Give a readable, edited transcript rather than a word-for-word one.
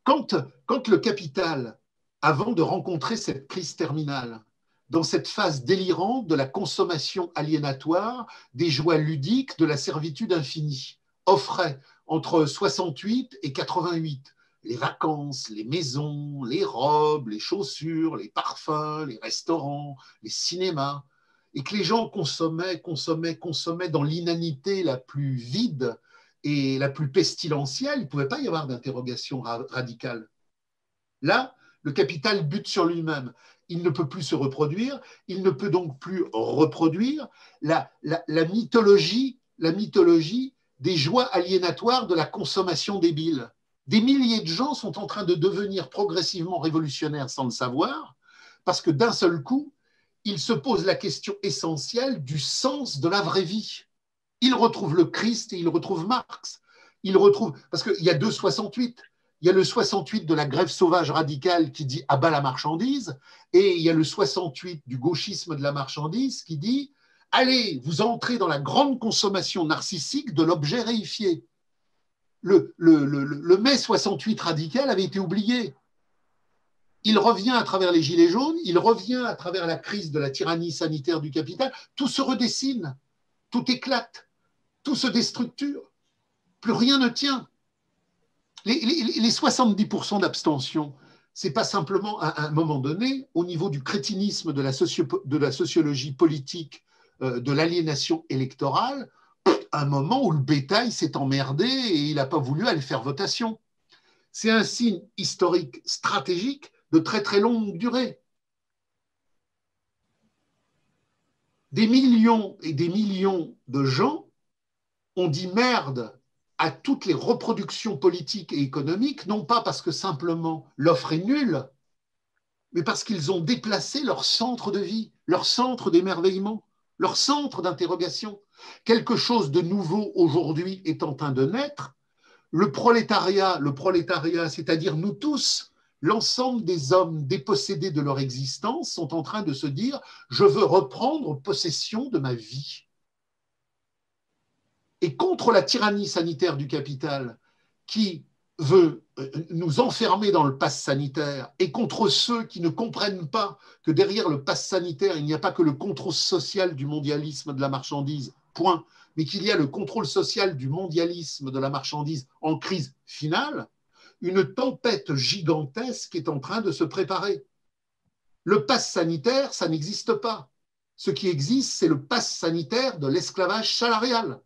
Quand, quand le capital, avant de rencontrer cette crise terminale, dans cette phase délirante de la consommation aliénatoire, des joies ludiques, de la servitude infinie, offrait entre 68 et 88 les vacances, les maisons, les robes, les chaussures, les parfums, les restaurants, les cinémas, et que les gens consommaient, consommaient, consommaient dans l'inanité la plus vide et la plus pestilentielle, il ne pouvait pas y avoir d'interrogation radicale. Là, le capital bute sur lui-même. Il ne peut plus se reproduire, il ne peut donc plus reproduire la mythologie des joies aliénatoires de la consommation débile. Des milliers de gens sont en train de devenir progressivement révolutionnaires sans le savoir, parce que d'un seul coup, ils se posent la question essentielle du sens de la vraie vie. Ils retrouvent le Christ et ils retrouvent Marx. Ils retrouvent, parce qu'il y a 2,68. Il y a le 68 de la grève sauvage radicale qui dit « à bas la marchandise » et il y a le 68 du gauchisme de la marchandise qui dit « allez, vous entrez dans la grande consommation narcissique de l'objet réifié ». Le mai 68 radical avait été oublié. Il revient à travers les gilets jaunes, il revient à travers la crise de la tyrannie sanitaire du capital, tout se redessine, tout éclate, tout se déstructure, plus rien ne tient. Les 70% d'abstention, ce n'est pas simplement à un moment donné, au niveau du crétinisme de la sociologie politique, de l'aliénation électorale, un moment où le bétail s'est emmerdé et il n'a pas voulu aller faire votation. C'est un signe historique stratégique de très très longue durée. Des millions et des millions de gens ont dit merde à toutes les reproductions politiques et économiques, non pas parce que simplement l'offre est nulle, mais parce qu'ils ont déplacé leur centre de vie, leur centre d'émerveillement, leur centre d'interrogation. Quelque chose de nouveau aujourd'hui est en train de naître. Le prolétariat, c'est-à-dire nous tous, l'ensemble des hommes dépossédés de leur existence, sont en train de se dire « je veux reprendre possession de ma vie ». Et contre la tyrannie sanitaire du capital qui veut nous enfermer dans le pass sanitaire et contre ceux qui ne comprennent pas que derrière le pass sanitaire, il n'y a pas que le contrôle social du mondialisme de la marchandise, point, mais qu'il y a le contrôle social du mondialisme de la marchandise en crise finale, une tempête gigantesque est en train de se préparer. Le pass sanitaire, ça n'existe pas. Ce qui existe, c'est le pass sanitaire de l'esclavage salarial.